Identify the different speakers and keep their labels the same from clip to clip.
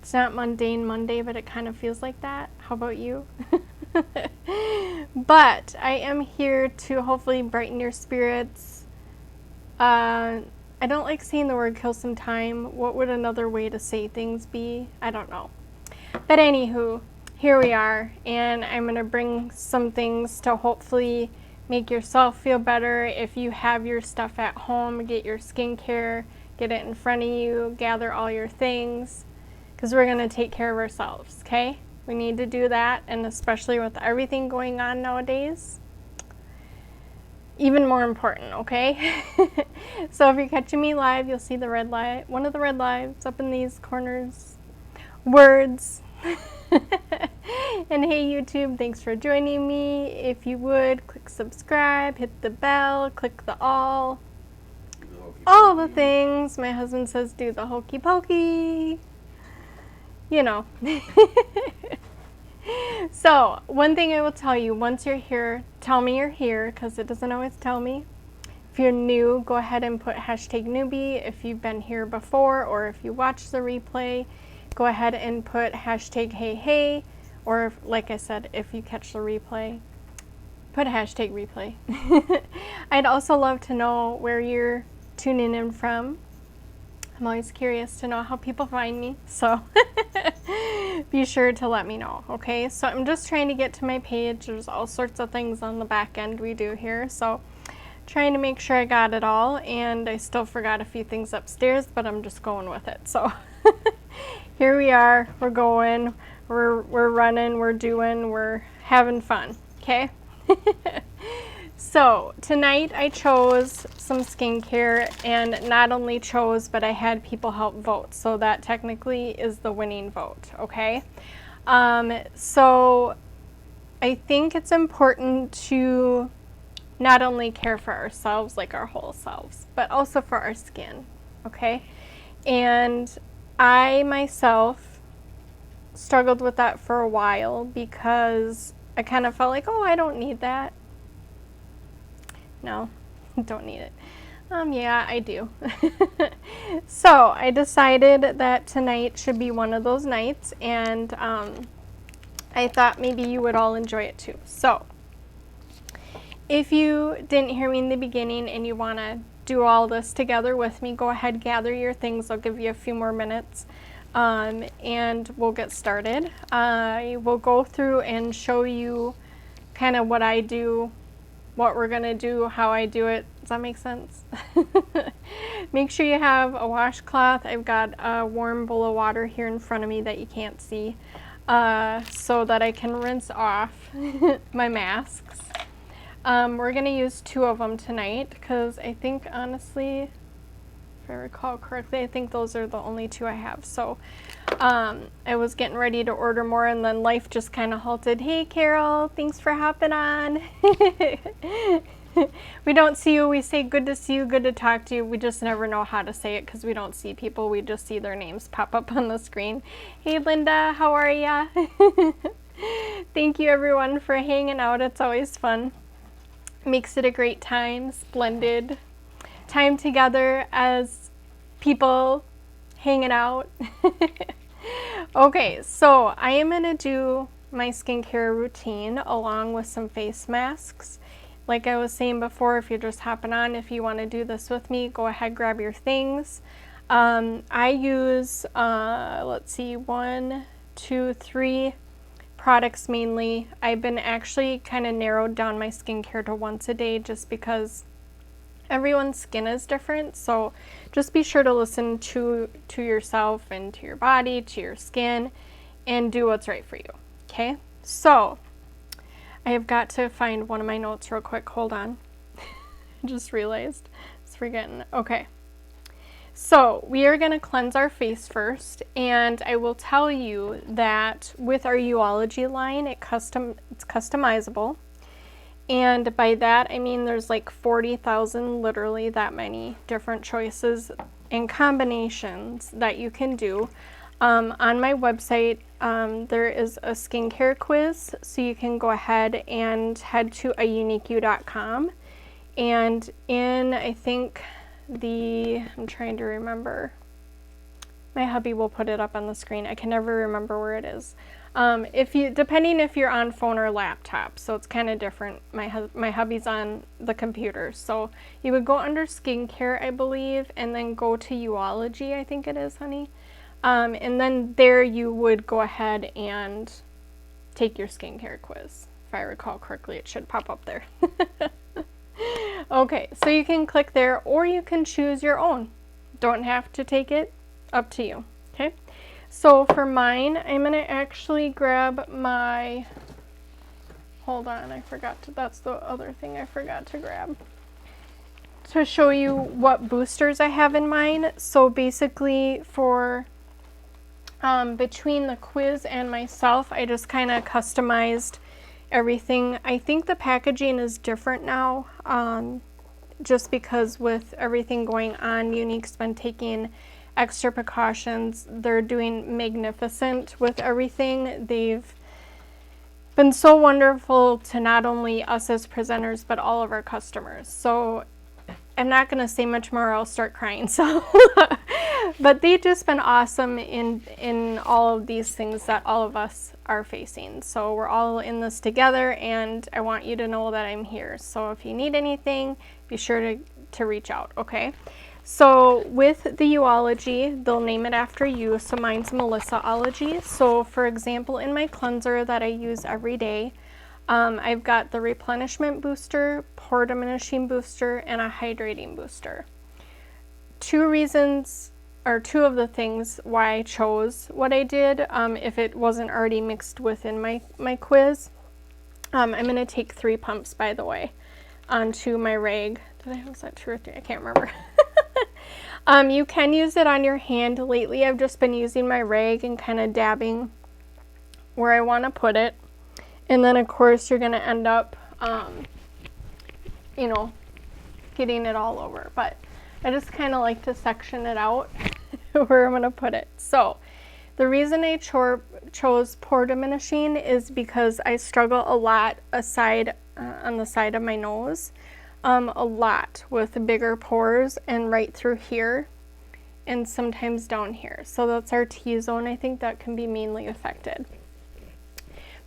Speaker 1: It's not mundane Monday, but it kind of feels like that. How about you? But I am here to hopefully brighten your spirits. I don't like saying the word kill some time. What would another way to say things be? I don't know. But anywho, here we are, and I'm going to bring some things to hopefully make yourself feel better. If you have your stuff at home, get your skincare, get it in front of you, gather all your things, because we're going to take care of ourselves, okay? We need to do that, and especially with everything going on nowadays, even more important, okay? So if you're catching me live, you'll see the red light, one of the red lights up in these corners. Words. And hey YouTube, thanks for joining me. If you would, click subscribe, hit the bell, click the all the things. My husband says do the hokey pokey. You know. So, one thing I will tell you, once you're here, tell me you're here, because it doesn't always tell me. If you're new, go ahead and put #newbie. If you've been here before, or if you watch the replay, go ahead and put #hey, or like I said, if you catch the replay, put #replay. I'd also love to know where you're tuning in from. I'm always curious to know how people find me, so be sure to let me know, okay? So I'm just trying to get to my page. There's all sorts of things on the back end we do here, so trying to make sure I got it all, and I still forgot a few things upstairs, but I'm just going with it. So here we are, we're going, we're running, we're doing, we're having fun, okay? So tonight I chose some skincare, and not only chose, but I had people help vote, so that technically is the winning vote, okay? So I think it's important to not only care for ourselves, like our whole selves, but also for our skin, okay? And I myself struggled with that for a while because I kind of felt like, oh, I don't need that. No, don't need it. Yeah, I do. So I decided that tonight should be one of those nights, and I thought maybe you would all enjoy it too. So if you didn't hear me in the beginning and you want to do all this together with me, go ahead, gather your things. I'll give you a few more minutes, and we'll get started. I will go through and show you kind of what I do, what we're going to do, how I do it. Does that make sense? Make sure you have a washcloth. I've got a warm bowl of water here in front of me that you can't see, so that I can rinse off my masks. We're going to use 2 of them tonight because I think, honestly, if I recall correctly, I think those are the only 2 I have. So I was getting ready to order more, and then life just kind of halted. Hey, Carol, thanks for hopping on. We don't see you. We say good to see you, good to talk to you. We just never know how to say it because we don't see people. We just see their names pop up on the screen. Hey, Linda, how are ya? Thank you, everyone, for hanging out. It's always fun. Makes it a great time, splendid time together as people hanging out. Okay, so I am going to do my skincare routine along with some face masks. Like I was saying before, if you're just hopping on, if you want to do this with me, go ahead, grab your things. I use, let's see, 1, 2, 3 products mainly. I've been actually kind of narrowed down my skincare to once a day just because everyone's skin is different, so just be sure to listen to yourself and to your body, to your skin, and do what's right for you, okay? So I have got to find one of my notes real quick. Hold on. I just realized I was forgetting. Okay. So we are going to cleanse our face first, and I will tell you that with our You-ology line, it's customizable. And by that, I mean there's like 40,000, literally that many different choices and combinations that you can do. On my website, there is a skincare quiz, so you can go ahead and head to auniqueyou.com. And in, I think, I'm trying to remember, My hubby will put it up on the screen. I can never remember where it is. Depending if you're on phone or laptop, so it's kind of different. My hubby's on the computer, so you would go under skincare, I believe, and then go to You-ology, I think it is, honey. And then there you would go ahead and take your skincare quiz. If I recall correctly, it should pop up there. Okay, so you can click there, or you can choose your own. Don't have to take it, up to you. Okay, so for mine, I'm going to actually grab my, hold on, that's the other thing I forgot to grab, to show you what boosters I have in mine. So basically for between the quiz and myself, I just kind of customized everything. I think the packaging is different now, just because with everything going on, Younique's been taking extra precautions. They're doing magnificent with everything. They've been so wonderful to not only us as presenters, but all of our customers. So I'm not going to say much more or I'll start crying. So, but they've just been awesome in all of these things that all of us are facing. So we're all in this together, and I want you to know that I'm here. So if you need anything, be sure to reach out, okay? So with the You-ology, they'll name it after you. So mine's Melissa-ology. So for example, in my cleanser that I use every day, I've got the replenishment booster, pore diminishing booster, and a hydrating booster. Two of the things why I chose what I did, if it wasn't already mixed within my quiz. I'm going to take 3 pumps, by the way, onto my rag. Was that 2 or 3? I can't remember. You can use it on your hand. Lately, I've just been using my rag and kind of dabbing where I want to put it. And then, of course, you're going to end up, you know, getting it all over. But I just kind of like to section it out where I'm going to put it. So the reason I chose pore diminishing is because I struggle a lot on the side of my nose, a lot with bigger pores, and right through here and sometimes down here. So that's our T-zone. I think that can be mainly affected.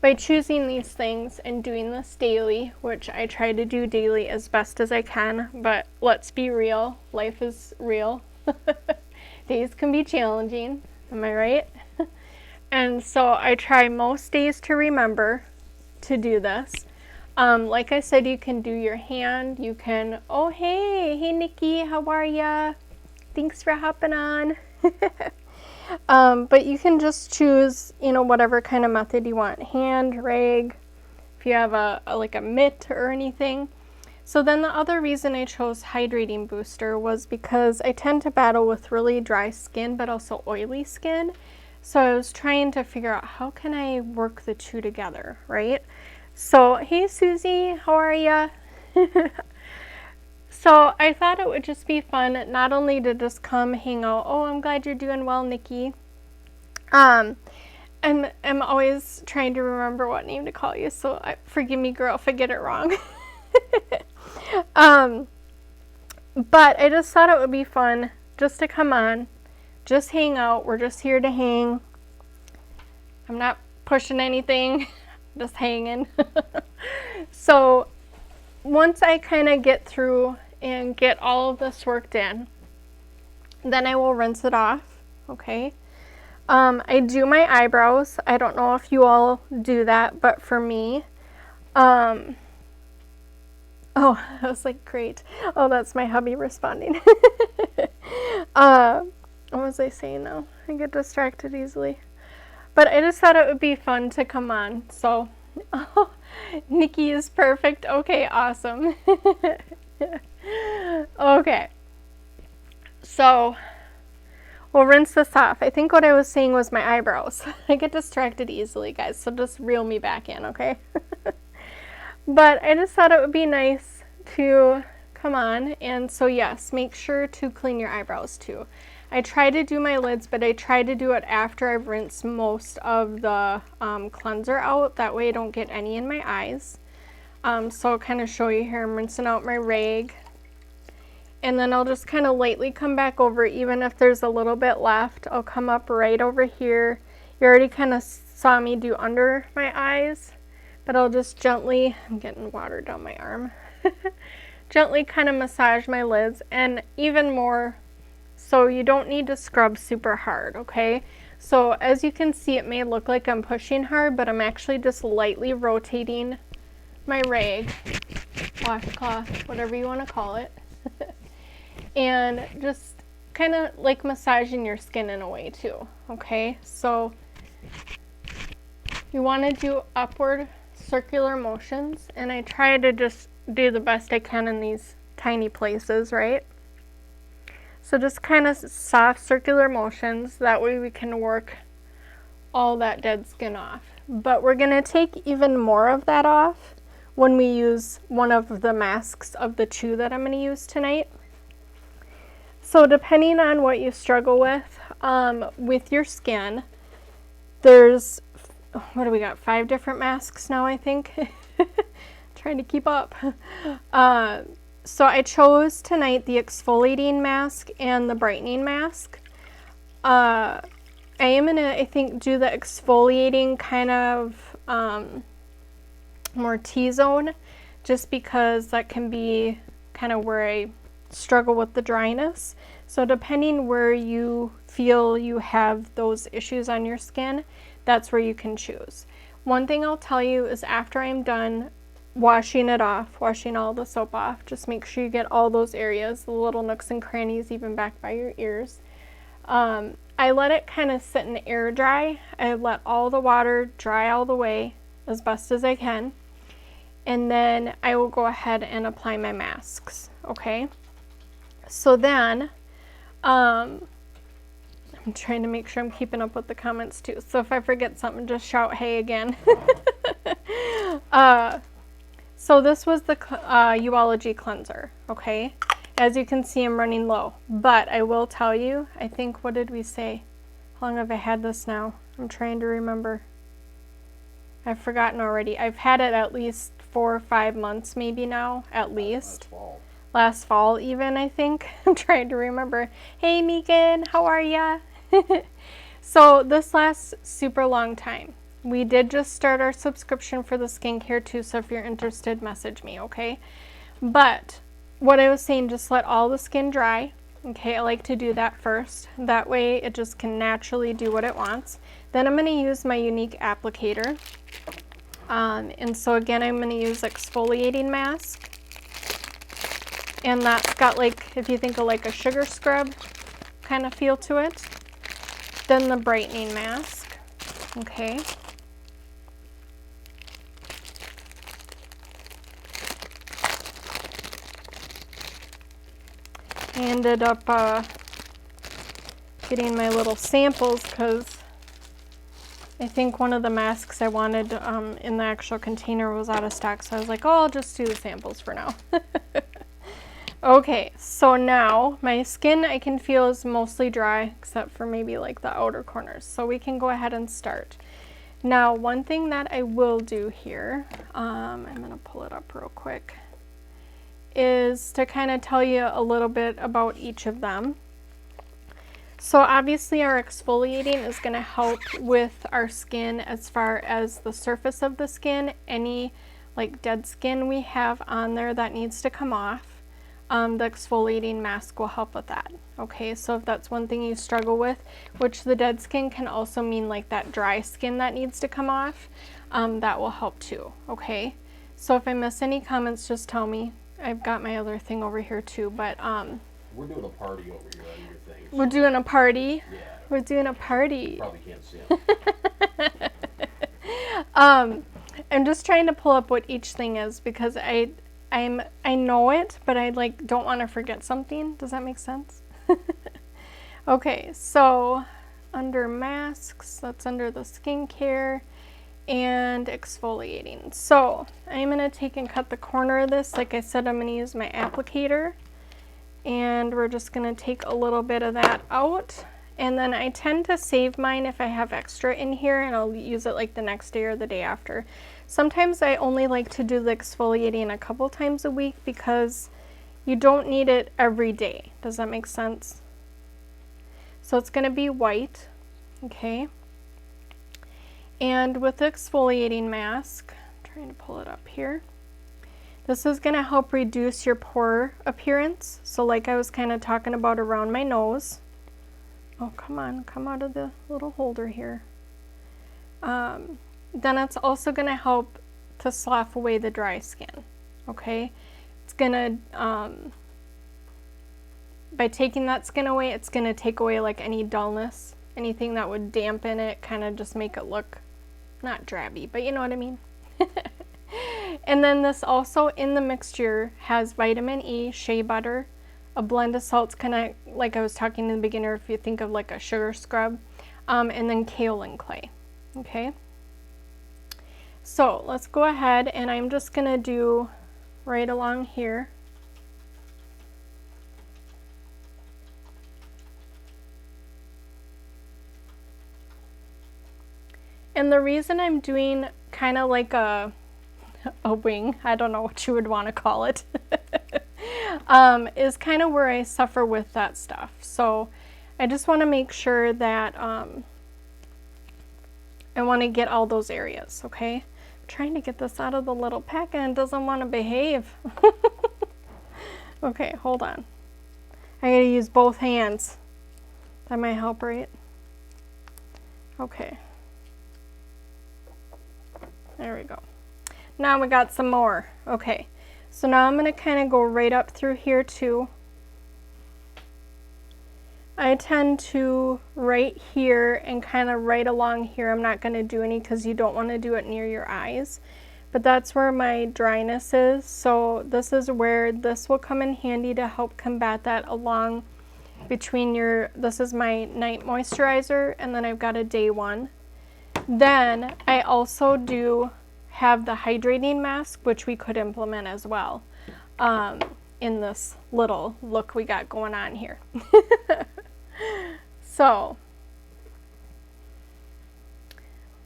Speaker 1: By choosing these things and doing this daily, which I try to do daily as best as I can, but let's be real, life is real. Days can be challenging, am I right? And so I try most days to remember to do this. Like I said, you can do your hand, you can, oh hey Nikki, how are ya? Thanks for hopping on. But you can just choose, you know, whatever kind of method you want. Hand, rag, if you have like a mitt or anything. So then the other reason I chose hydrating booster was because I tend to battle with really dry skin, but also oily skin. So I was trying to figure out how can I work the two together, right? So, hey Susie, how are ya? So I thought it would just be fun not only to just come hang out. Oh, I'm glad you're doing well, Nikki. I'm always trying to remember what name to call you, so forgive me, girl, if I get it wrong. But I just thought it would be fun just to come on, just hang out. We're just here to hang. I'm not pushing anything, just hanging. So once I kind of get through and get all of this worked in, then I will rinse it off, okay? I do my eyebrows. I don't know if you all do that, but for me, oh, I was like, great. Oh, that's my hubby responding. What was I saying now? I get distracted easily. But I just thought it would be fun to come on, so, oh, Nikki is perfect. Okay, awesome. Okay, so we'll rinse this off. I think what I was saying was my eyebrows. I get distracted easily, guys, so just reel me back in, okay? But I just thought it would be nice to come on, and so yes, make sure to clean your eyebrows too. I try to do my lids, but I try to do it after I've rinsed most of the cleanser out. That way I don't get any in my eyes. So I'll kind of show you here. I'm rinsing out my rag. And then I'll just kind of lightly come back over, even if there's a little bit left. I'll come up right over here. You already kind of saw me do under my eyes, but I'll just gently, I'm getting water down my arm, gently kind of massage my lids, and even more, so you don't need to scrub super hard, okay? So as you can see, it may look like I'm pushing hard, but I'm actually just lightly rotating my rag, washcloth, whatever you want to call it, and just kind of like massaging your skin in a way too, okay? So you want to do upward circular motions, and I try to just do the best I can in these tiny places, right? So just kind of soft circular motions, that way we can work all that dead skin off. But we're going to take even more of that off when we use one of the masks of the 2 that I'm going to use tonight. So depending on what you struggle with your skin, there's, what do we got, 5 different masks now, I think. Trying to keep up. So I chose tonight the exfoliating mask and the brightening mask. I am gonna, I think, do the exfoliating kind of more T-zone, just because that can be kind of where I struggle with the dryness. So depending where you feel you have those issues on your skin, that's where you can choose. One thing I'll tell you is, after I'm done washing it off, washing all the soap off, just make sure you get all those areas, the little nooks and crannies, even back by your ears. I let it kind of sit and air dry. I let all the water dry all the way as best as I can, and then I will go ahead and apply my masks, okay? So then, I'm trying to make sure I'm keeping up with the comments too, so if I forget something, just shout hey again. So this was the You-ology cleanser, okay? As you can see, I'm running low, but I will tell you, I think, what did we say? How long have I had this now? I'm trying to remember. I've forgotten already. I've had it at least 4 or 5 months maybe now, at least. Last fall even, I think. I'm trying to remember. Hey Megan, how are ya? So this lasts super long time. We did just start our subscription for the skincare too, so if you're interested, message me, okay? But what I was saying, just let all the skin dry, okay? I like to do that first. That way it just can naturally do what it wants. Then I'm going to use my unique applicator. And so again, I'm going to use exfoliating mask. And that's got, like, if you think of like a sugar scrub kind of feel to it. Then the brightening mask, okay? I ended up getting my little samples because I think one of the masks I wanted in the actual container was out of stock, so I was like, oh, I'll just do the samples for now. Okay, so now my skin I can feel is mostly dry, except for maybe like the outer corners, so we can go ahead and start. Now, one thing that I will do here, I'm going to pull it up real quick, is to kind of tell you a little bit about each of them. So obviously our exfoliating is going to help with our skin as far as the surface of the skin, any like dead skin we have on there that needs to come off. The exfoliating mask will help with that. Okay, so if that's one thing you struggle with, which the dead skin can also mean like that dry skin that needs to come off, that will help too. Okay, so if I miss any comments, just tell me. I've got my other thing over here too, but
Speaker 2: we're doing a party over here on your thing.
Speaker 1: We're doing a party.
Speaker 2: Yeah.
Speaker 1: We're doing a party.
Speaker 2: You probably can't see them.
Speaker 1: I'm just trying to pull up what each thing is because I know it, but I like don't want to forget something. Does that make sense? Okay, so under masks, that's under the skincare and exfoliating. So I'm going to take and cut the corner of this. Like I said, I'm going to use my applicator, and we're just going to take a little bit of that out. And then I tend to save mine if I have extra in here, and I'll use it like the next day or the day after. Sometimes I only like to do the exfoliating a couple times a week because You don't need it every day. Does that make sense? So it's going to be white, okay? And with the exfoliating mask, I'm trying to pull it up here. This is going to help reduce your pore appearance. So like I was kind of talking about around my nose. Oh, come on, come out of the little holder here. Then it's also going to help to slough away the dry skin, okay? It's going to, by taking that skin away, it's going to take away like any dullness, anything that would dampen it, kind of just make it look not drabby, but you know what I mean. And then this also in the mixture has vitamin E, shea butter, a blend of salts, kind of like I was talking in the beginner, if you think of like a sugar scrub, and then kaolin clay, okay? So let's go ahead and I'm just going to do right along here. And the reason I'm doing kind of like a wing, I don't know what you would want to call it, is kind of where I suffer with that stuff. So I just want to make sure that I want to get all those areas, okay? I'm trying to get this out of the little pack and it doesn't want to behave. Okay, hold on. I gotta use both hands. That might help, right? Okay. There we go. Now we got some more. Okay, so now I'm going to kind of go right up through here too. I tend to right here and kind of right along here. I'm not going to do any because you don't want to do it near your eyes. But that's where my dryness is. So this is where this will come in handy to help combat that along between your, this is my night moisturizer, and then I've got a day one. Then I also do have the hydrating mask, which we could implement as well in this little look we got going on here. So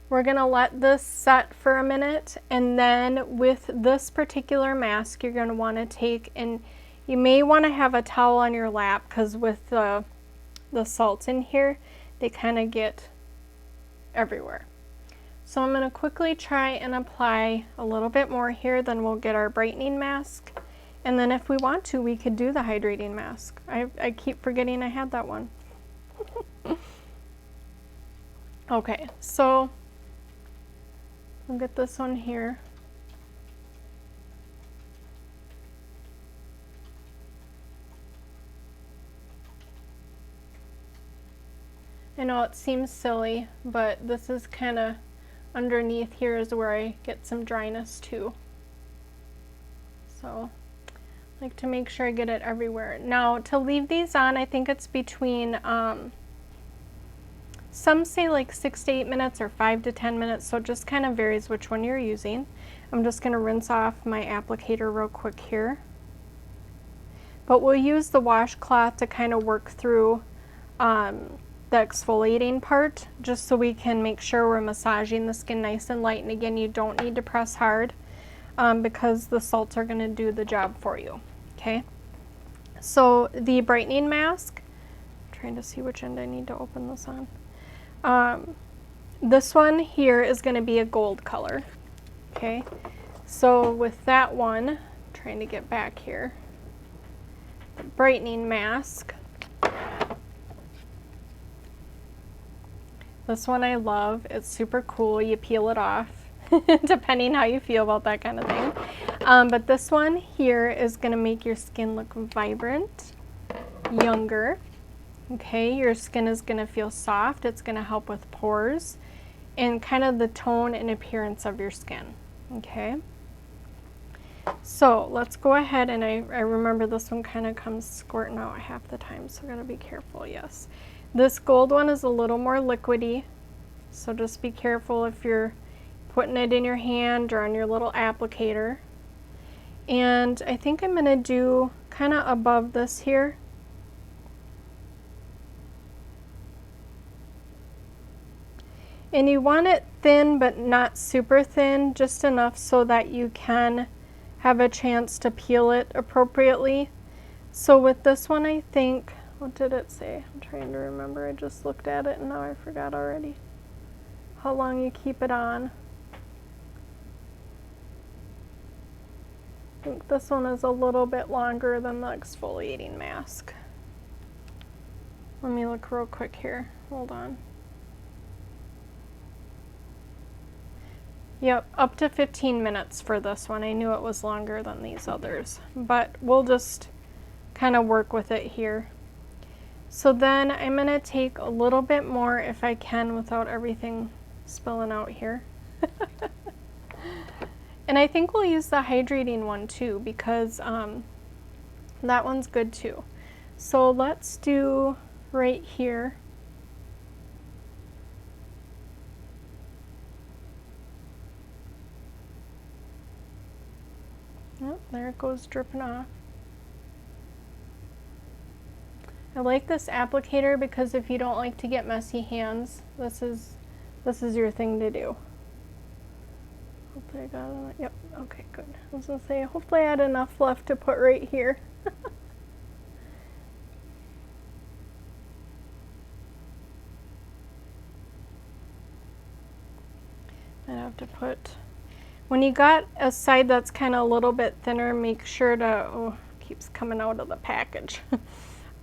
Speaker 1: we're gonna let this set for a minute, and then with this particular mask you're gonna want to take, and you may want to have a towel on your lap because with the salts in here they kind of get everywhere. So I'm going to quickly try and apply a little bit more here, then we'll get our brightening mask. And then if we want to, we could do the hydrating mask. I keep forgetting I had that one. Okay, so I'll get this one here. I know it seems silly, but this is kind of underneath here is where I get some dryness too. So I like to make sure I get it everywhere. Now to leave these on, I think it's between, some say like 6 to 8 minutes or 5 to 10 minutes, so it just kind of varies which one you're using. I'm just going to rinse off my applicator real quick here. But we'll use the washcloth to kind of work through the exfoliating part, just so we can make sure we're massaging the skin nice and light. And again, you don't need to press hard because the salts are going to do the job for you. Okay, so the brightening mask, I'm trying to see which end I need to open this on. This one here is going to be a gold color. Okay, so with that one, I'm trying to get back here, the brightening mask. This one I love. It's super cool. You peel it off, depending how you feel about that kind of thing. But this one here is going to make your skin look vibrant, younger. Okay, your skin is going to feel soft. It's going to help with pores and kind of the tone and appearance of your skin. Okay, so let's go ahead, and I remember this one kind of comes squirting out half the time, so I gotta be careful. Yes. This gold one is a little more liquidy, so just be careful if you're putting it in your hand or on your little applicator. And I think I'm going to do kind of above this here. And you want it thin, but not super thin, just enough so that you can have a chance to peel it appropriately. So with this one, I think, what did it say? I'm trying to remember. I just looked at it and now I forgot already how long you keep it on. I think this one is a little bit longer than the exfoliating mask. Let me look real quick here. Hold on. Yep, up to 15 minutes for this one. I knew it was longer than these others, but we'll just kind of work with it here. So then I'm going to take a little bit more if I can without everything spilling out here. And I think we'll use the hydrating one too because that one's good too. So let's do right here. Oh, there it goes dripping off. I like this applicator because if you don't like to get messy hands, this is your thing to do. Hopefully I got it. Yep, okay, good. I was gonna say, hopefully I had enough left to put right here. I'd have to put, when you got a side that's kind of a little bit thinner, make sure to, oh, keeps coming out of the package.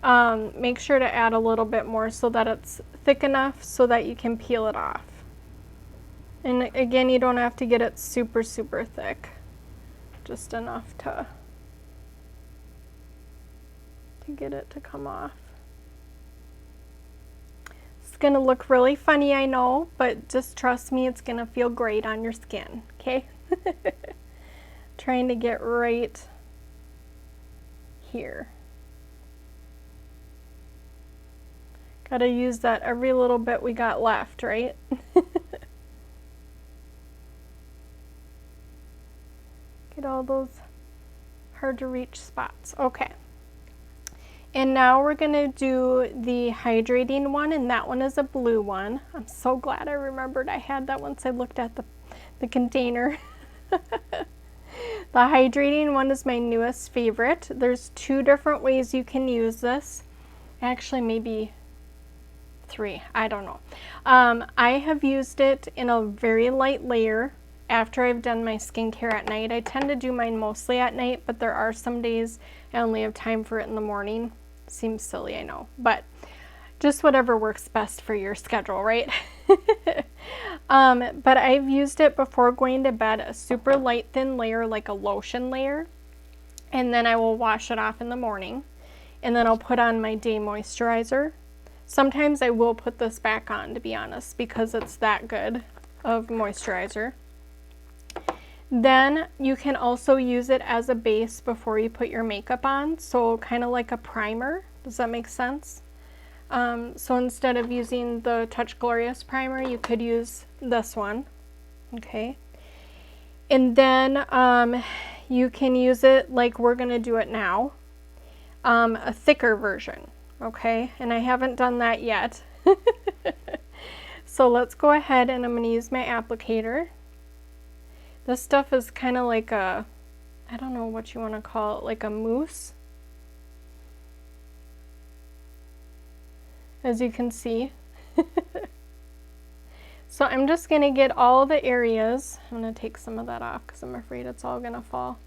Speaker 1: Make sure to add a little bit more so that it's thick enough so that you can peel it off. And again, you don't have to get it super, super thick. Just enough to get it to come off. It's gonna look really funny, I know, but just trust me, it's gonna feel great on your skin, okay? Trying to get right here. Gotta use that every little bit we got left, right? Get all those hard to reach spots. Okay. And now we're gonna do the hydrating one, and that one is a blue one. I'm so glad I remembered I had that once I looked at the container. The hydrating one is my newest favorite. There's 2 different ways you can use this. Actually, maybe 3, I don't know. I have used it in a very light layer after I've done my skincare at night. I tend to do mine mostly at night, but there are some days I only have time for it in the morning. Seems silly, I know, but just whatever works best for your schedule, right? But I've used it before going to bed, a super light thin layer, like a lotion layer, and then I will wash it off in the morning, and then I'll put on my day moisturizer. Sometimes I will put this back on, to be honest, because it's that good of moisturizer. Then you can also use it as a base before you put your makeup on, so kind of like a primer. Does that make sense? So instead of using the Touch Glorious primer, you could use this one, okay? And then you can use it like we're gonna do it now, a thicker version, okay? And I haven't done that yet. So let's go ahead and I'm gonna use my applicator. This stuff is kind of like a, I don't know what you want to call it, like a mousse. As you can see. So I'm just going to get all the areas. I'm going to take some of that off because I'm afraid it's all going to fall.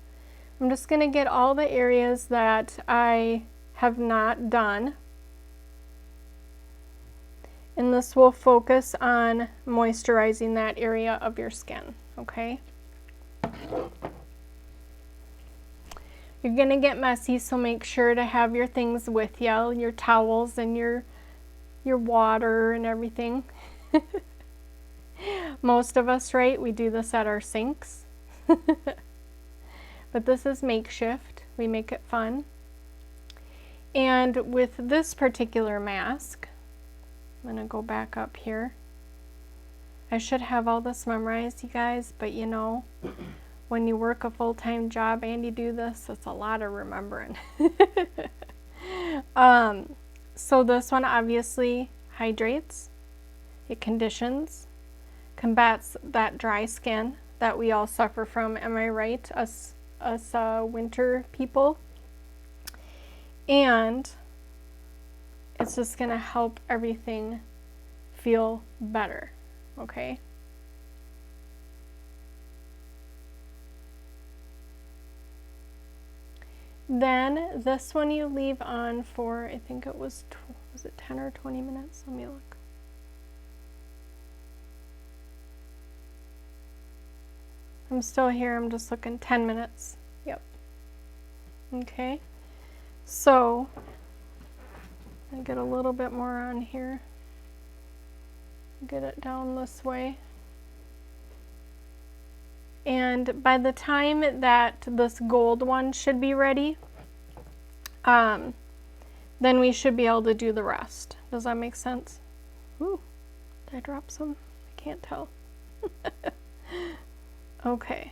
Speaker 1: I'm just going to get all the areas that I have not done. And this will focus on moisturizing that area of your skin, okay? You're gonna get messy, so make sure to have your things with you, your towels and your water and everything. Most of us, right, we do this at our sinks. But this is makeshift. We make it fun. And with this particular mask, I'm gonna go back up here. I should have all this memorized, you guys, but you know, when you work a full-time job and you do this, it's a lot of remembering. So this one obviously hydrates, it conditions, combats that dry skin that we all suffer from, am I right, us winter people? and it's just gonna help everything feel better, okay? Then this one you leave on for, I think it was it 10 or 20 minutes? Let me look. I'm still here, I'm just looking. 10 minutes. Yep. Okay. So, I get a little bit more on here. Get it down this way. And by the time that this gold one should be ready, then we should be able to do the rest. Does that make sense? Ooh, did I drop some? I can't tell. Okay.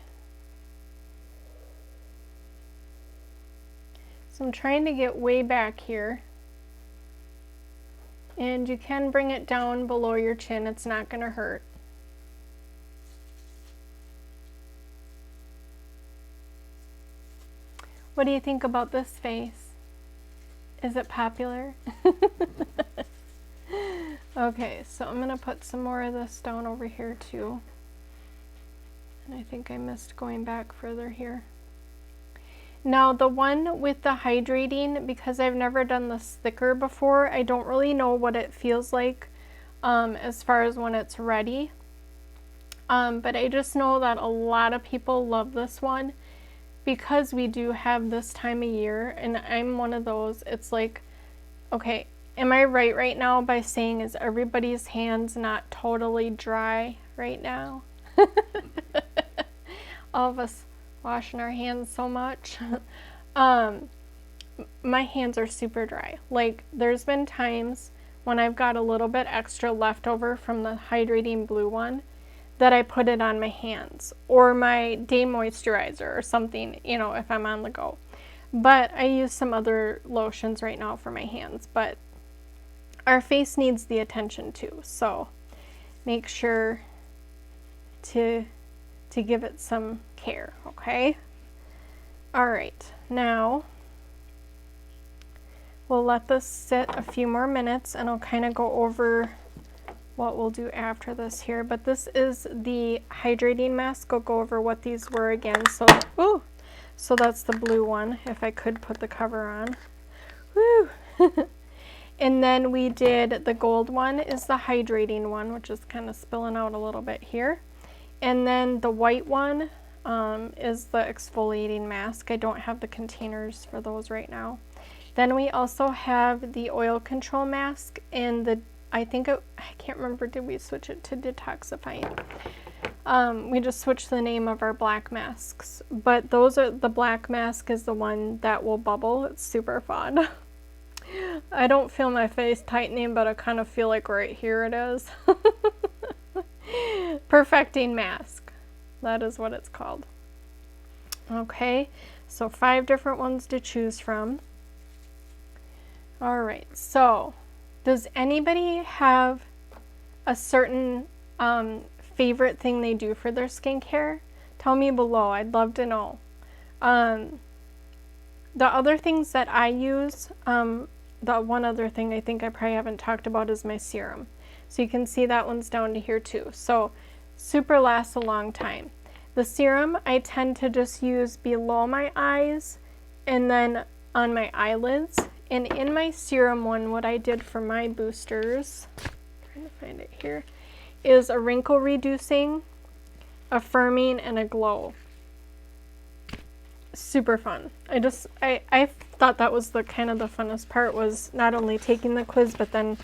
Speaker 1: So I'm trying to get way back here. And you can bring it down below your chin. It's not going to hurt. What do you think about this face? Is it popular? Okay, so I'm going to put some more of this down over here too. And I think I missed going back further here. Now the one with the hydrating, because I've never done this thicker before, I don't really know what it feels like as far as when it's ready. But I just know that a lot of people love this one because we do have this time of year, and I'm one of those. It's like, okay, am I right now by saying is everybody's hands not totally dry right now? All of us washing our hands so much. My hands are super dry. Like, there's been times when I've got a little bit extra left over from the hydrating blue one that I put it on my hands or my day moisturizer or something, you know, if I'm on the go. But I use some other lotions right now for my hands, but our face needs the attention too, so make sure to give it some care, okay? All right, now we'll let this sit a few more minutes and I'll kind of go over what we'll do after this here. But this is the hydrating mask. I'll go over what these were again. So, ooh, so that's the blue one, if I could put the cover on. Woo! And then we did the gold one is the hydrating one, which is kind of spilling out a little bit here. And then the white one is the exfoliating mask. I don't have the containers for those right now. Then we also have the oil control mask and the, I can't remember, did we switch it to detoxifying? We just switched the name of our black masks, but the black mask is the one that will bubble. It's super fun. I don't feel my face tightening, but I kind of feel like right here it is. Perfecting mask. That is what it's called. Okay, so 5 different ones to choose from. All right, so does anybody have a certain favorite thing they do for their skincare? Tell me below. I'd love to know. The other things that I use, the one other thing I think I probably haven't talked about is my serum. So you can see that one's down to here too. So super lasts a long time. The serum I tend to just use below my eyes and then on my eyelids. And in my serum one, what I did for my boosters, trying to find it here, is a wrinkle reducing, a firming, and a glow. Super fun. I thought that was the kind of the funnest part, was not only taking the quiz, but then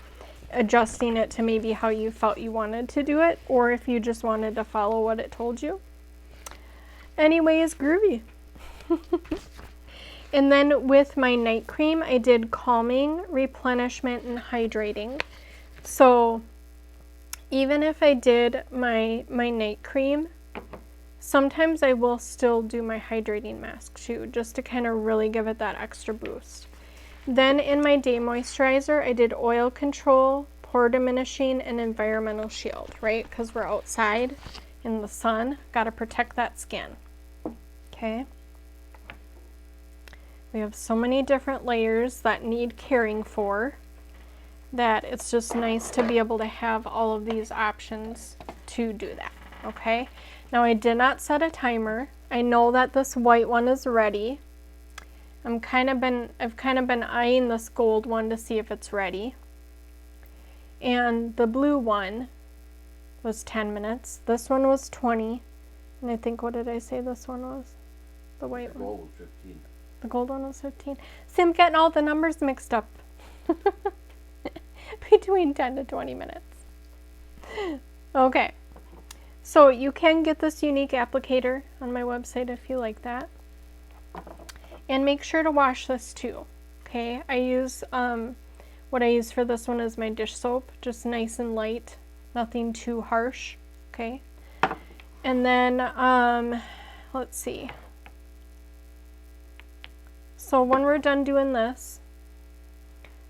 Speaker 1: adjusting it to maybe how you felt you wanted to do it, or if you just wanted to follow what it told you. Anyways, groovy. And then with my night cream, I did calming, replenishment, and hydrating. So even if I did my night cream, sometimes I will still do my hydrating mask too, just to kind of really give it that extra boost. Then in my day moisturizer, I did oil control, pore diminishing, and environmental shield, right? Because we're outside in the sun, got to protect that skin. Okay. We have so many different layers that need caring for that it's just nice to be able to have all of these options to do that, okay? Now I did not set a timer. I know that this white one is ready. I've kind of been eyeing this gold one to see if it's ready. And the blue one was 10 minutes. This one was 20. And I think, what did I say this one was? The white one.
Speaker 2: The gold was 15.
Speaker 1: The gold one was 15. See, I'm getting all the numbers mixed up. Between 10 to 20 minutes. Okay. So you can get this unique applicator on my website if you like that. And make sure to wash this too. Okay, I use, what I use for this one is my dish soap, just nice and light, nothing too harsh, okay? And then, let's see. So when we're done doing this,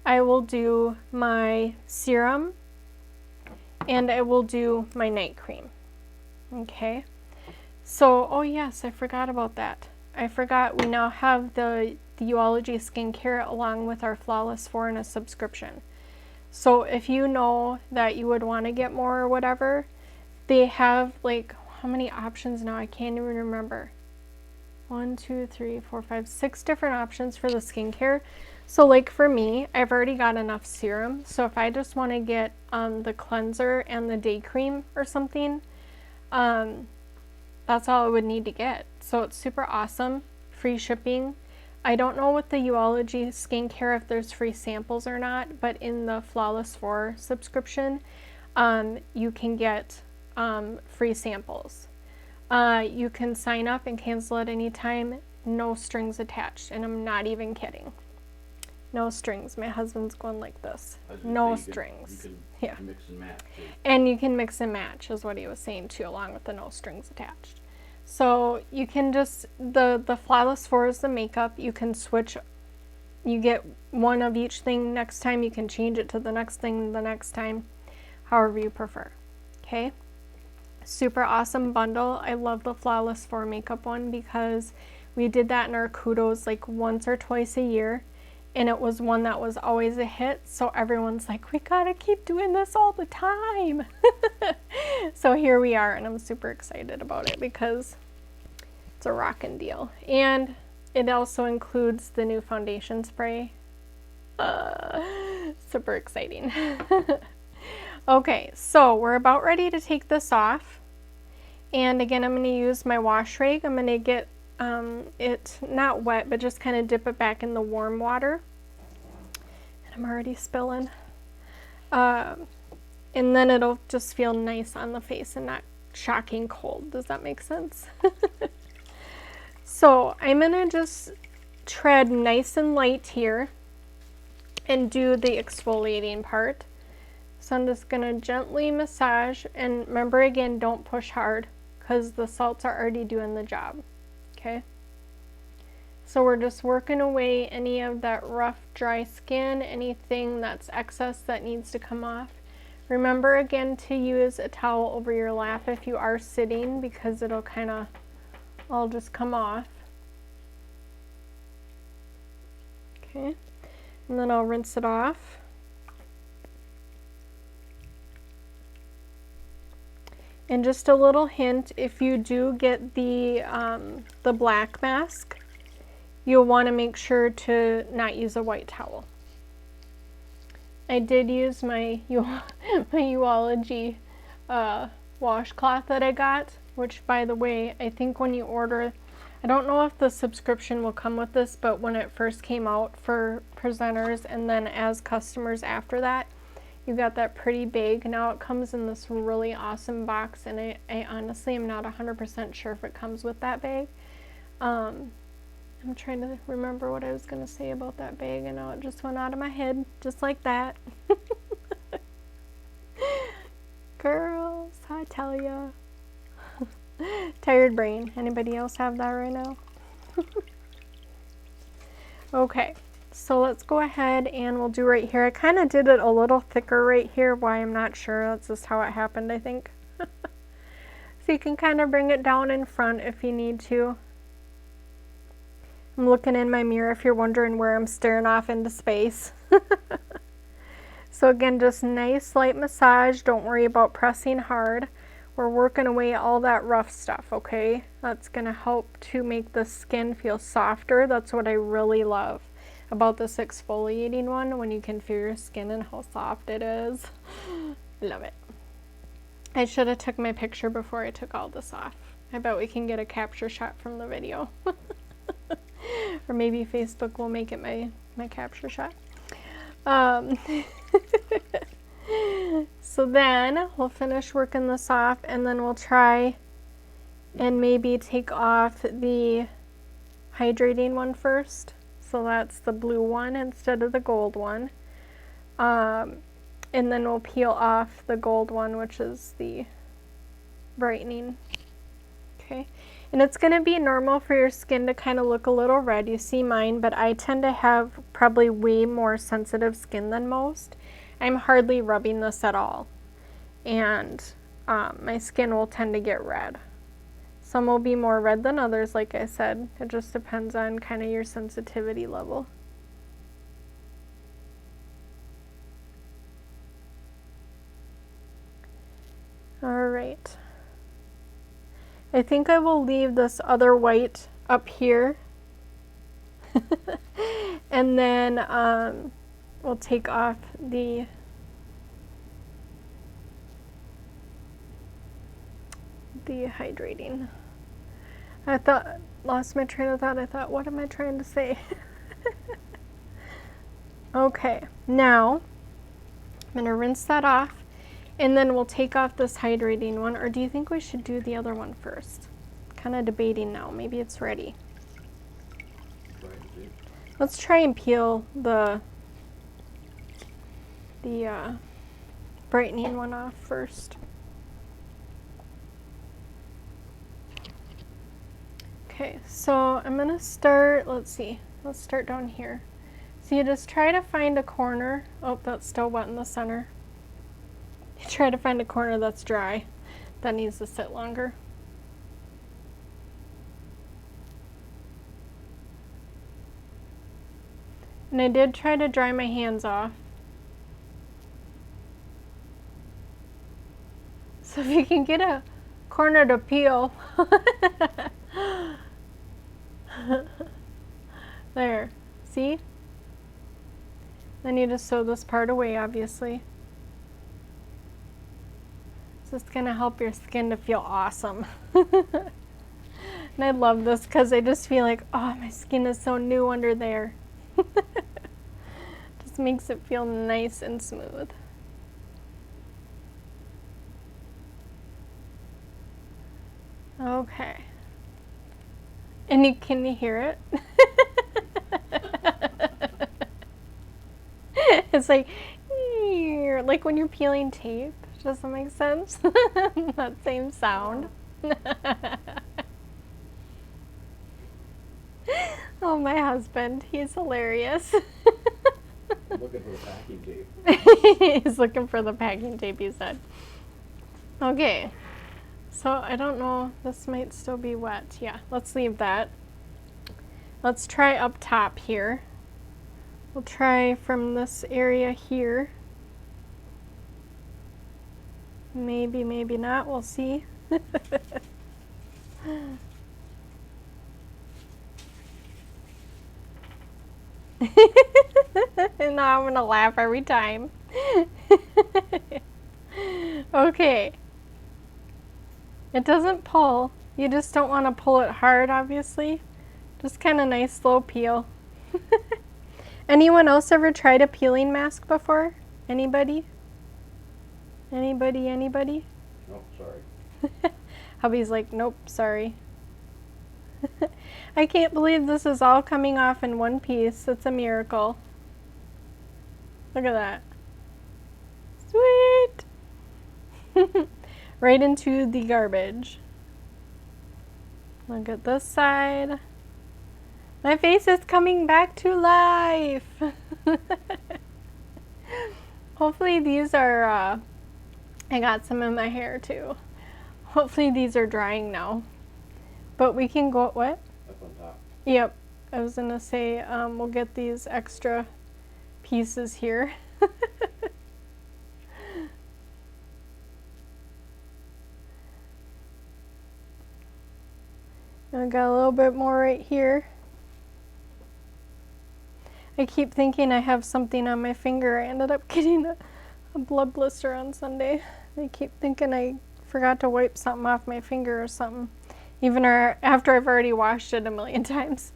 Speaker 1: I will do my serum and I will do my night cream, okay? So, oh yes, I forgot about that. I forgot we now have the You-ology skincare along with our Flawless 4 in a subscription. So if you know that you would want to get more or whatever, they have like, how many options now? I can't even remember. 1, 2, 3, 4, 5, 6 different options for the skincare. So like for me, I've already got enough serum. So if I just want to get the cleanser and the day cream or something, that's all I would need to get. So it's super awesome, free shipping. I don't know with the You-ology skincare if there's free samples or not, but in the Flawless 4 subscription, you can get free samples. You can sign up and cancel at any time, no strings attached, and I'm not even kidding. No strings. My husband's going like this. No strings.
Speaker 2: You can mix and match too.
Speaker 1: And you can mix and match is what he was saying too, along with the no strings attached. So you can just, the Flawless 4 is the makeup. You can switch, you get one of each thing next time. You can change it to the next thing the next time, however you prefer. Okay? Super awesome bundle. I love the Flawless 4 makeup one because we did that in our kudos like once or twice a year. And it was one that was always a hit. So everyone's like, we gotta keep doing this all the time. So here we are, and I'm super excited about it because it's a rockin' deal. And it also includes the new foundation spray. Super exciting. Okay, so we're about ready to take this off. And again, I'm gonna use my wash rag. I'm gonna get it not wet, but just kind of dip it back in the warm water. And I'm already spilling. And then it'll just feel nice on the face and not shocking cold. Does that make sense? So I'm gonna just tread nice and light here and do the exfoliating part. So I'm just gonna gently massage, and remember again, don't push hard because the salts are already doing the job. Okay, so we're just working away any of that rough, dry skin, anything that's excess that needs to come off. Remember again to use a towel over your lap if you are sitting because it'll kind of all just come off. Okay, and then I'll rinse it off. And just a little hint, if you do get the black mask, you'll want to make sure to not use a white towel. I did use my You-ology washcloth that I got, which by the way, I think when you order, I don't know if the subscription will come with this, but when it first came out for presenters and then as customers after that, you got that pretty bag. Now it comes in this really awesome box, and I honestly am not 100% sure if it comes with that bag. I'm trying to remember what I was going to say about that bag, and now it just went out of my head, just like that. Girls, I tell ya. Tired brain. Anybody else have that right now? Okay. So let's go ahead and we'll do right here. I kind of did it a little thicker right here. Why, I'm not sure. That's just how it happened, I think. So you can kind of bring it down in front if you need to. I'm looking in my mirror if you're wondering where I'm staring off into space. So again, just nice light massage. Don't worry about pressing hard. We're working away all that rough stuff, okay? That's gonna help to make the skin feel softer. That's what I really love about this exfoliating one, when you can feel your skin and how soft it is. Love it. I should have took my picture before I took all this off. I bet we can get a capture shot from the video. Or maybe Facebook will make it my capture shot. So then we'll finish working this off, and then we'll try and maybe take off the hydrating one first. So that's the blue one instead of the gold one. And then we'll peel off the gold one, which is the brightening. Okay. And it's going to be normal for your skin to kind of look a little red. You see mine, but I tend to have probably way more sensitive skin than most. I'm hardly rubbing this at all. And my skin will tend to get red. Some will be more red than others, like I said. It just depends on kind of your sensitivity level. All right. I think I will leave this other white up here. And then we'll take off the hydrating. Lost my train of thought. I thought, what am I trying to say? Okay, now I'm going to rinse that off. And then we'll take off this hydrating one, or do you think we should do the other one first? Kind of debating now. Maybe it's ready. Let's try and peel the brightening one off first. Okay, so I'm going to start, let's start down here. So you just try to find a corner. Oh, that's still wet in the center. You try to find a corner that's dry, that needs to sit longer. And I did try to dry my hands off. So if you can get a corner to peel. There, see? Then you just sew this part away, obviously. It's just gonna help your skin to feel awesome. And I love this because I just feel like, oh, my skin is so new under there. Just makes it feel nice and smooth. Okay. And can you hear it? It's like when you're peeling tape. Does that make sense? That same sound. Oh, my husband. He's hilarious.
Speaker 2: Looking for the packing tape.
Speaker 1: He's looking for the packing tape, he said. Okay. So I don't know. This might still be wet. Yeah, let's leave that. Let's try up top here. We'll try from this area here. Maybe, maybe not. We'll see. And now I'm going to laugh every time. Okay. It doesn't pull. You just don't want to pull it hard, obviously. Just kind of nice, slow peel. Anyone else ever tried a peeling mask before? Anybody? Anybody?
Speaker 2: Nope, sorry.
Speaker 1: Hubby's like, nope, sorry. I can't believe this is all coming off in one piece. It's a miracle. Look at that. Sweet! Right into the garbage. Look at this side. My face is coming back to life. Hopefully these are, I got some in my hair too. Hopefully these are drying now. But we can go, what?
Speaker 2: Up on top.
Speaker 1: Yep. I was gonna say, we'll get these extra pieces here. I got a little bit more right here. I keep thinking I have something on my finger. I ended up getting a blood blister on Sunday. I keep thinking I forgot to wipe something off my finger or something, even after I've already washed it a million times.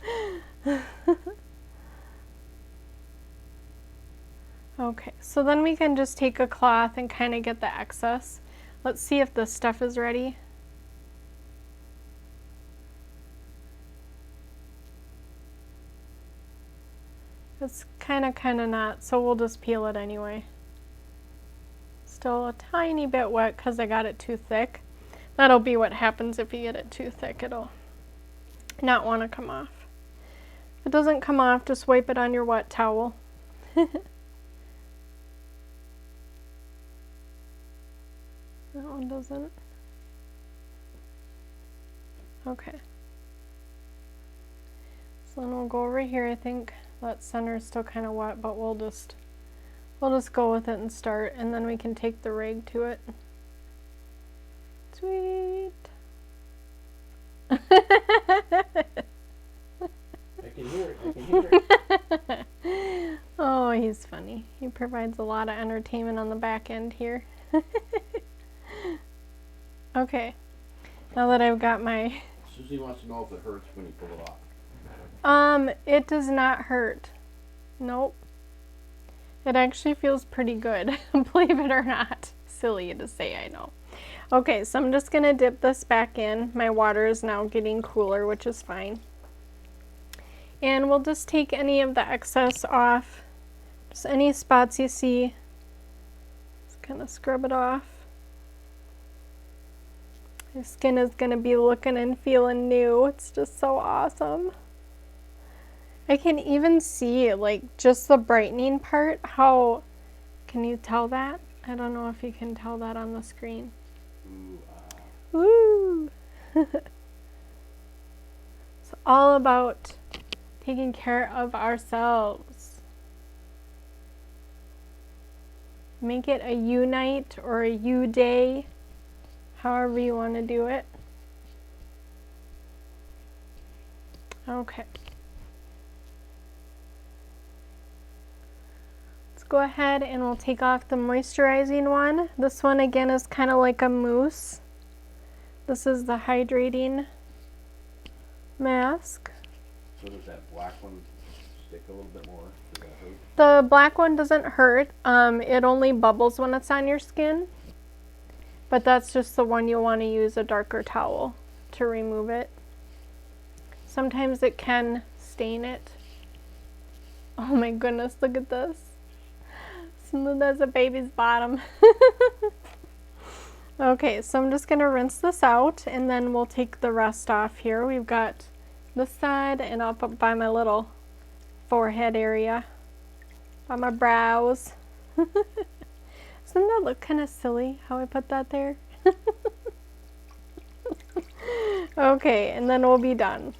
Speaker 1: Okay, so then we can just take a cloth and kind of get the excess. Let's see if this stuff is ready. It's kind of not, so we'll just peel it anyway. Still a tiny bit wet because I got it too thick. That'll be what happens if you get it too thick. It'll not want to come off. If it doesn't come off, just wipe it on your wet towel. That one doesn't. Okay. So then we'll go over here. I think that center is still kind of wet, but we'll just go with it and start, and then we can take the rag to it. Sweet.
Speaker 2: I can hear it.
Speaker 1: Oh, he's funny. He provides a lot of entertainment on the back end here. Okay, now that I've got my...
Speaker 2: Susie wants to know if it hurts when you pull it off.
Speaker 1: It does not hurt. Nope. It actually feels pretty good, believe it or not. Silly to say, I know. Okay, so I'm just gonna dip this back in. My water is now getting cooler, which is fine. And we'll just take any of the excess off. Just any spots you see. Just kind of scrub it off. Your skin is gonna be looking and feeling new. It's just so awesome. I can even see, like, just the brightening part. How can you tell that? I don't know if you can tell that on the screen. Woo! It's all about taking care of ourselves. Make it a you night or a you day, however you want to do it. Okay. Let's go ahead and we'll take off the moisturizing one. This one again is kind of like a mousse. This is the hydrating mask.
Speaker 2: So does that black one stick a little bit more? Does that hurt?
Speaker 1: The black one doesn't hurt. It only bubbles when it's on your skin. But that's just the one you'll want to use a darker towel to remove it. Sometimes it can stain it. Oh my goodness, look at this. Smooth as a baby's bottom. Okay, so I'm just going to rinse this out and then we'll take the rest off here. We've got this side and up by my little forehead area, by my brows. Doesn't that look kind of silly how I put that there? Okay, and then we'll be done.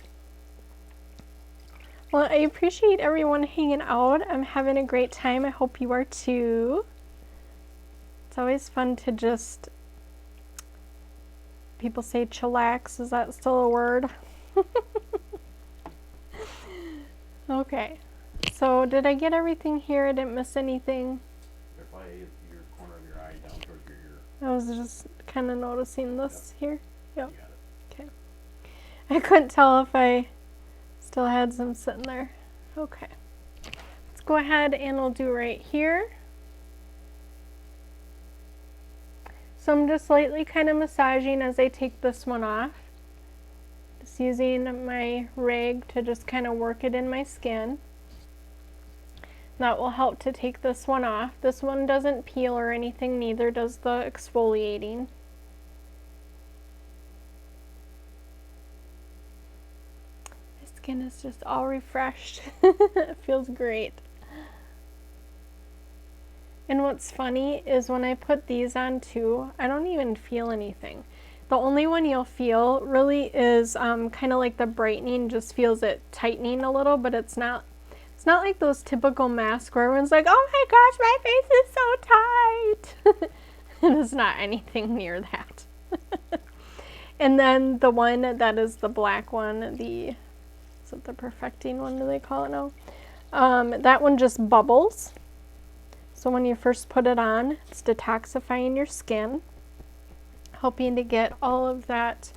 Speaker 1: Well, I appreciate everyone hanging out. I'm having a great time. I hope you are too. It's always fun to just, people say chillax. Is that still a word? Okay, so did I get everything here? I didn't miss anything.
Speaker 2: Verify your corner of your eye down towards your ear.
Speaker 1: I was just kind of noticing this here. Yep.
Speaker 2: You got it.
Speaker 1: Okay. I couldn't tell if I still had some sitting there. Okay. Let's go ahead and we'll do right here. So I'm just lightly kind of massaging as I take this one off. Just using my rag to just kind of work it in my skin. That will help to take this one off. This one doesn't peel or anything, neither does the exfoliating. My skin is just all refreshed. It feels great. And what's funny is when I put these on too, I don't even feel anything. The only one you'll feel really is kind of like the brightening, just feels it tightening a little, but it's not like those typical masks where everyone's like, oh my gosh, my face is so tight. And it's not anything near that. And then the one that is the black one, is it the perfecting one, do they call it now? That one just bubbles. So when you first put it on, it's detoxifying your skin, helping to get all of that,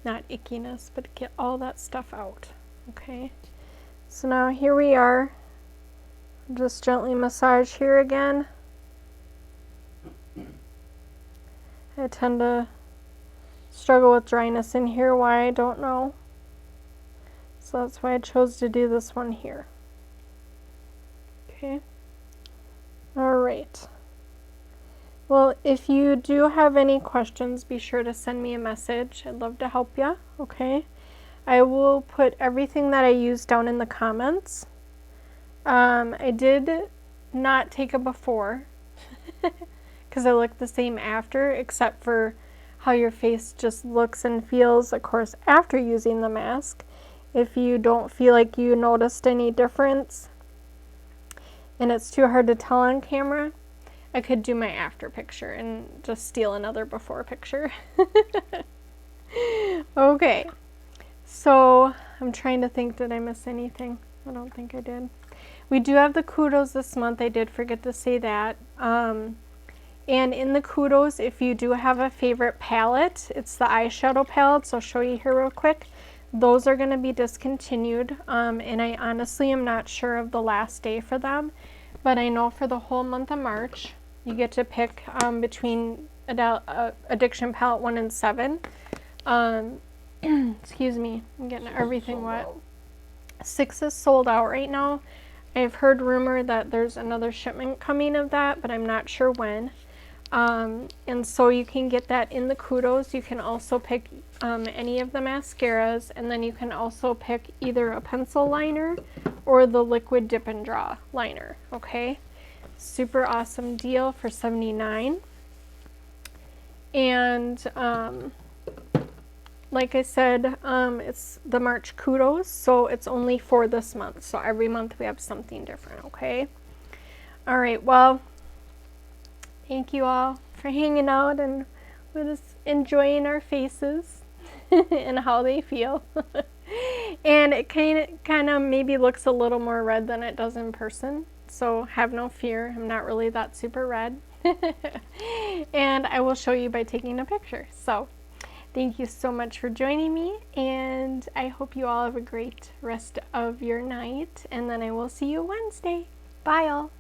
Speaker 1: not ickiness, but get all that stuff out. Okay, so now here we are. Just gently massage here again. I tend to struggle with dryness in here, why I don't know. So that's why I chose to do this one here. Okay. All right. Well, if you do have any questions, be sure to send me a message. I'd love to help you. Okay. I will put everything that I used down in the comments. I did not take a before because I look the same after, except for how your face just looks and feels, of course, after using the mask. If you don't feel like you noticed any difference and it's too hard to tell on camera, I could do my after picture and just steal another before picture. Okay, so I'm trying to think, did I miss anything? I don't think I did. We do have the kudos this month. I did forget to say that. And in the kudos, if you do have a favorite palette, it's the eyeshadow palettes. I'll show you here real quick. Those are going to be discontinued, and I honestly am not sure of the last day for them, but I know for the whole month of March, you get to pick between Addiction Palette 1 and 7. Excuse me, I'm getting everything wet. 6 is sold out right now. I've heard rumor that there's another shipment coming of that, but I'm not sure when. And so you can get that in the kudos. You can also pick any of the mascaras, and then you can also pick either a pencil liner or the liquid dip and draw liner. Okay, super awesome deal for $79. And like I said, it's the March kudos, so it's only for this month. So every month we have something different. Okay, all right, well, thank you all for hanging out and with us, enjoying our faces and how they feel. And it kind of maybe looks a little more red than it does in person, so have no fear, I'm not really that super red. And I will show you by taking a picture. So thank you so much for joining me, and I hope you all have a great rest of your night, and then I will see you Wednesday. Bye all.